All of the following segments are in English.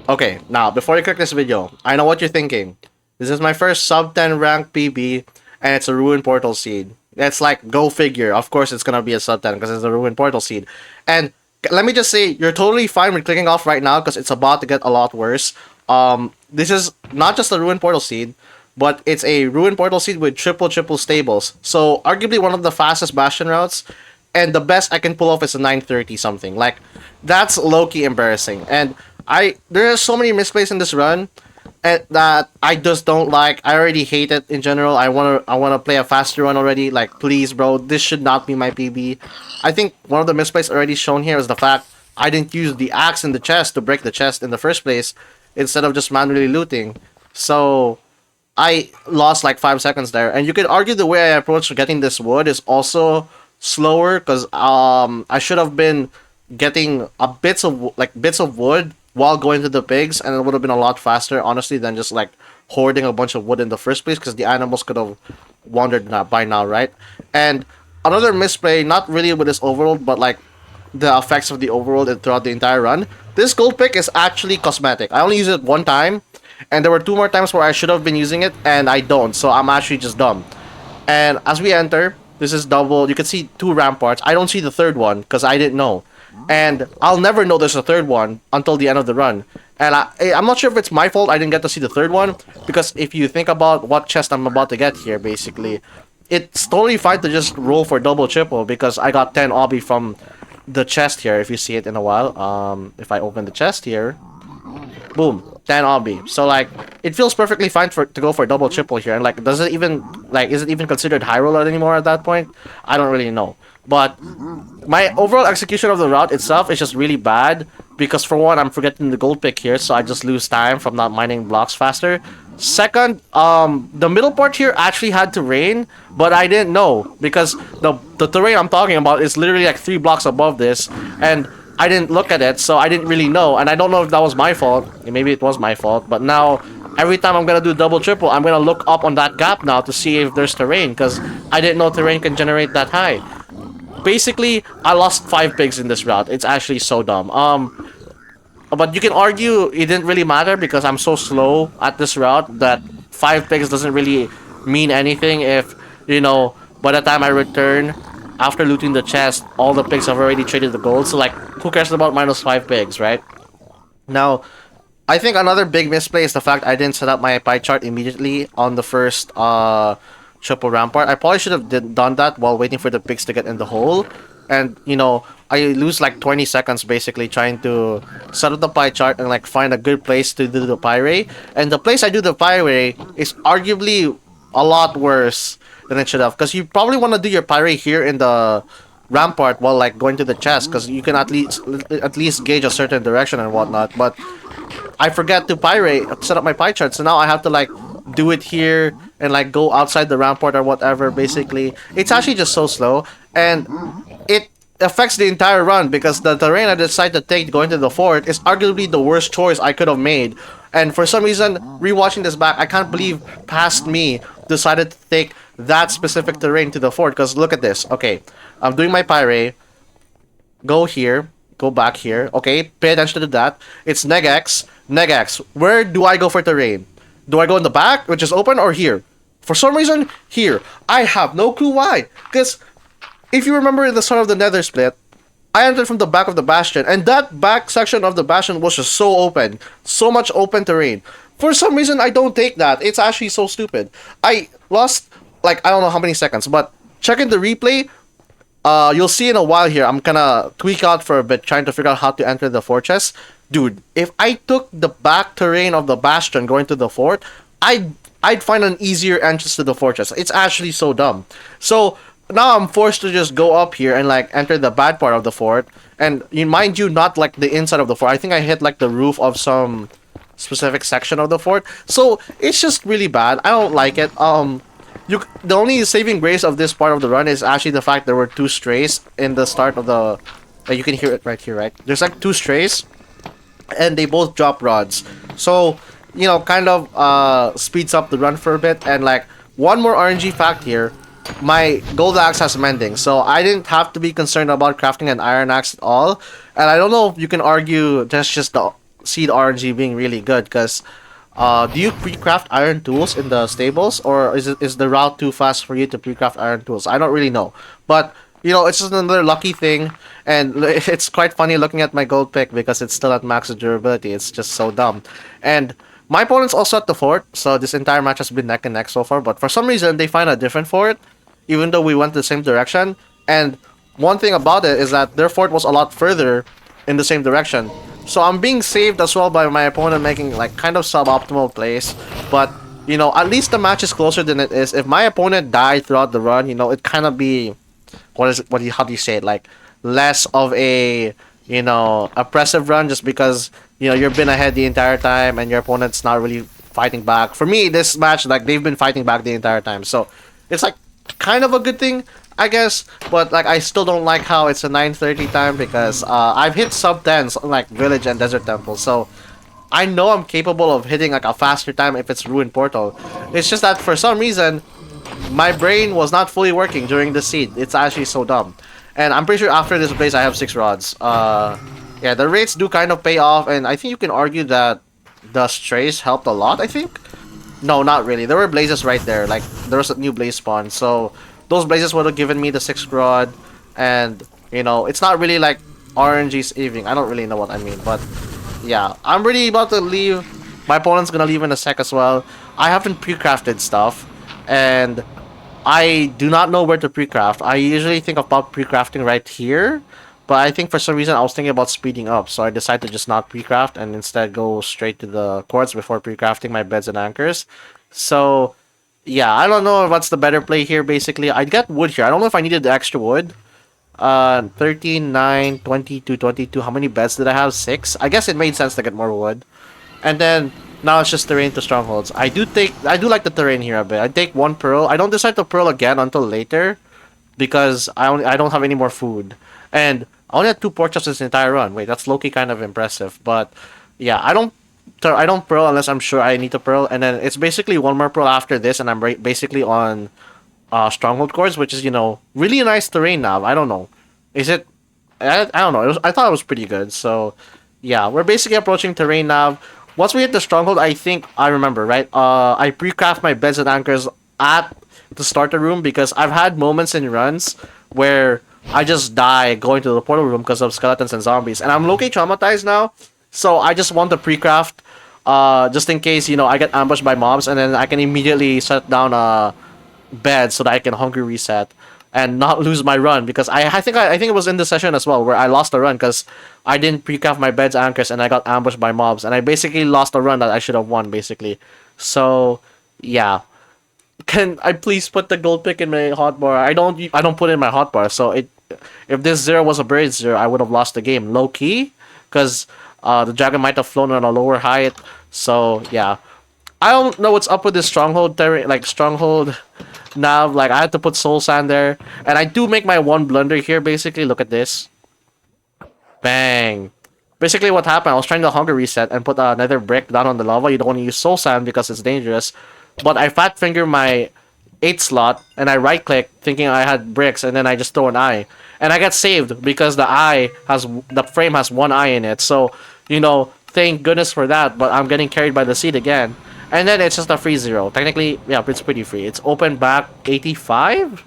Okay, now before you click this video, I know what you're thinking. This is my first sub 10 rank PB, and it's a Ruined Portal Seed. It's like, go figure. Of course, it's gonna be a sub 10 because it's a Ruined Portal Seed. And let me just say, you're totally fine with clicking off right now because it's about to get a lot worse. This is not just a Ruined Portal Seed, but it's a Ruined Portal Seed with triple stables. So, arguably one of the fastest Bastion routes, and the best I can pull off is a 930 something. Like, that's low-key embarrassing. And there are so many misplays in this run and that I just don't like. I already hate it in general. I wanna play a faster run already. Like, please, bro, this should not be my PB. I think one of the misplays already shown here is the fact I didn't use the axe in the chest to break the chest in the first place instead of just manually looting. So I lost like 5 seconds there, and you could argue the way I approached getting this wood is also slower because I should have been getting a bits of wood while going to the pigs, and it would have been a lot faster, honestly, than just like hoarding a bunch of wood in the first place because the animals could have wandered by now, right? And another misplay, not really with this overworld, but like the effects of the overworld throughout the entire run. This gold pick is actually cosmetic. I only use it one time, and there were two more times where I should have been using it, and I don't. So I'm actually just dumb. And as we enter, this is double. You can see two ramparts. I don't see the third one because I didn't know. And I'll never know there's a third one until the end of the run. And I'm not sure if it's my fault I didn't get to see the third one, because if you think about what chest I'm about to get here, basically, it's totally fine to just roll for double triple because I got 10 obby from the chest here, if you see it in a while. If I open the chest here, boom, 10 obby. So like, it feels perfectly fine to go for double triple here. And like, does it even, like, is it even considered high roller anymore at that point? I don't really know. But my overall execution of the route itself is just really bad because, for one, I'm forgetting the gold pick here, so I just lose time from not mining blocks faster. Second, the middle part here actually had terrain, but I didn't know because the terrain I'm talking about is literally like 3 blocks above this, and I didn't look at it, so I didn't really know, and I don't know if that was my fault. Maybe it was my fault, but now every time I'm gonna do double triple, I'm gonna look up on that gap now to see if there's terrain because I didn't know terrain can generate that high. Basically, I lost 5 pigs in this route. It's actually so dumb. But you can argue it didn't really matter because I'm so slow at this route that 5 pigs doesn't really mean anything if, you know, by the time I return after looting the chest, all the pigs have already traded the gold. So, like, who cares about minus 5 pigs, right? Now, I think another big misplay is the fact I didn't set up my pie chart immediately on the first triple rampart. I probably should have done that while waiting for the pigs to get in the hole. And, you know, I lose like 20 seconds basically trying to set up the pie chart and like find a good place to do the pyre. And the place I do the pyre is arguably a lot worse than it should have. Because you probably want to do your pyre here in the rampart while like going to the chest, because you can at least gauge a certain direction and whatnot. But I forget to set up my pie chart, so now I have to like do it here and like go outside the rampart or whatever. Basically, it's actually just so slow, and it affects the entire run because the terrain I decided to take going to the fort is arguably the worst choice I could have made. And for some reason, rewatching this back, I can't believe past me decided to take that specific terrain to the fort. Because look at this. Okay, I'm doing my pyre. Go here. Go back here. Okay, pay attention to that. It's Negex. Negex. Where do I go for terrain? Do I go in the back, which is open, or here? For some reason, here. I have no clue why. Because if you remember in the start of the Nether split, I entered from the back of the bastion, and that back section of the bastion was just so open. So much open terrain. For some reason, I don't take that. It's actually so stupid. I lost, like, I don't know how many seconds, but checking the replay, you'll see in a while here, I'm gonna tweak out for a bit, trying to figure out how to enter the fortress. Dude, if I took the back terrain of the bastion going to the fort, I'd find an easier entrance to the fortress. It's actually so dumb. So now I'm forced to just go up here and like enter the bad part of the fort. And mind you, not like the inside of the fort. I think I hit like the roof of some specific section of the fort. So it's just really bad. I don't like it. The only saving grace of this part of the run is actually the fact there were 2 strays in the start of the. You can hear it right here, right? There's like 2 strays, and they both drop rods. So, you know, kind of speeds up the run for a bit. And like one more RNG fact here, my gold axe has mending, so I didn't have to be concerned about crafting an iron axe at all. And I don't know if you can argue that's just the seed RNG being really good because do you pre-craft iron tools in the stables, or is the route too fast for you to pre-craft iron tools? I don't really know, but it's just another lucky thing, and it's quite funny looking at my gold pick because it's still at max durability. It's just so dumb, and my opponent's also at the fort, so this entire match has been neck and neck so far. But for some reason, they find a different fort, even though we went the same direction. And one thing about it is that their fort was a lot further in the same direction. So I'm being saved as well by my opponent making like kind of suboptimal plays. But at least the match is closer than it is. If my opponent died throughout the run, it kind of be how do you say it, like less of a oppressive run just because you've been ahead the entire time and your opponent's not really fighting back. For me, this match, like, they've been fighting back the entire time, so it's like kind of a good thing, I guess. But like, I still don't like how it's a 9:30 time because I've hit sub 10s on like village and desert temple, so I know I'm capable of hitting like a faster time if it's ruined portal. It's just that for some reason my brain was not fully working during the seed. It's actually so dumb. And I'm pretty sure after this place I have 6 rods. Yeah, the rates do kind of pay off, and I think you can argue that the strays helped a lot, I think. No, not really. There were blazes right there. Like, there was a new blaze spawn. So, those blazes would have given me the 6 rod. And, it's not really like RNG saving. I don't really know what I mean. But, yeah. I'm really about to leave. My opponent's gonna leave in a sec as well. I haven't pre-crafted stuff. And I do not know where to pre-craft. I usually think about pre-crafting right here. But I think for some reason I was thinking about speeding up. So I decided to just not pre-craft and instead go straight to the quartz before pre-crafting my beds and anchors. So, yeah, I don't know what's the better play here, basically. I'd get wood here. I don't know if I needed the extra wood. 13, 9, 22, 22. How many beds did I have? 6? I guess it made sense to get more wood. And then now it's just terrain to strongholds. I do like the terrain here a bit. I take 1 pearl. I don't decide to pearl again until later because I don't have any more food. And I only had 2 pork chops this entire run. Wait, that's low-key kind of impressive. But yeah, I don't pearl unless I'm sure I need to pearl. And then it's basically 1 more pearl after this, and I'm basically on stronghold cores, which is really nice terrain now. I don't know. Is it? I don't know. I thought it was pretty good. So yeah, we're basically approaching terrain now. Once we hit the stronghold, I think I remember, right? I pre-craft my beds and anchors at the starter room because I've had moments in runs where I just die going to the portal room because of skeletons and zombies, and I'm low-key traumatized now. So I just want to pre-craft, just in case I get ambushed by mobs, and then I can immediately set down a bed so that I can hungry reset and not lose my run because I think it was in the session as well where I lost a run because I didn't pre-craft my beds anchors and I got ambushed by mobs, and I basically lost a run that I should have won basically. So yeah, can I please put the gold pick in my hotbar? I don't put it in my hotbar, so if this 0 was a buried 0, I would have lost the game low key because the dragon might have flown on a lower height. So yeah, I don't know what's up with this stronghold terrain, like stronghold nav. Like, I had to put soul sand there, and I do make my 1 blunder here. Basically, look at this, bang. Basically, what happened? I was trying to hunger reset and put another brick down on the lava. You don't want to use soul sand because it's dangerous. But I fat finger my 8 slot and I right click thinking I had bricks, and then I just throw an eye. And I got saved because the frame has 1 eye in it. So, thank goodness for that, but I'm getting carried by the seed again. And then it's just a free 0. Technically, yeah, it's pretty free. It's open back 85?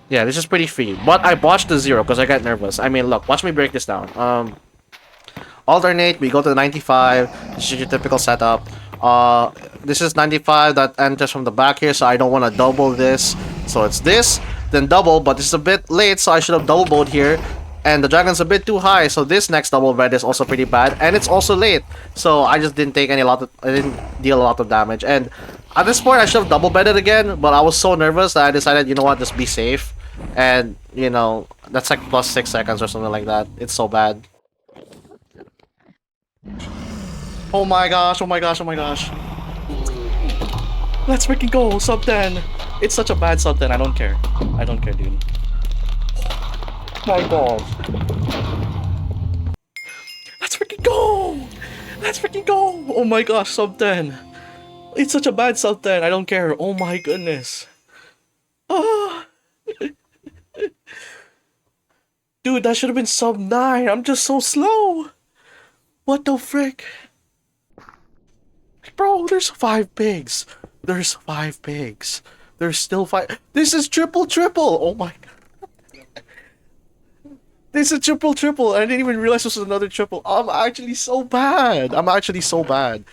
Yeah, this is pretty free. But I botched the 0 because I got nervous. I mean, look, watch me break this down. Alternate, we go to the 95. This is your typical setup. This is 95 that enters from the back here, so I don't want to double this. So it's this, then double, but this is a bit late, so I should have double bowed here. And the dragon's a bit too high, so this next double red is also pretty bad, and it's also late. So I just didn't I didn't deal a lot of damage. And at this point, I should have double bedded again, but I was so nervous that I decided, you know what, just be safe. And, that's like plus 6 seconds or something like that. It's so bad. Oh my gosh, oh my gosh, oh my gosh. Let's freaking go, sub 10. It's such a bad sub 10, I don't care. I don't care, dude. My god. Let's freaking go! Let's freaking go! Oh my gosh, sub 10. It's such a bad sub 10, I don't care. Oh my goodness. Ah. Dude, that should have been sub 9. I'm just so slow. What the frick? Bro, there's 5 pigs. There's 5 pigs. There's still 5. This is triple triple. Oh my. This is triple triple. I didn't even realize this was another triple. I'm actually so bad. I'm actually so bad.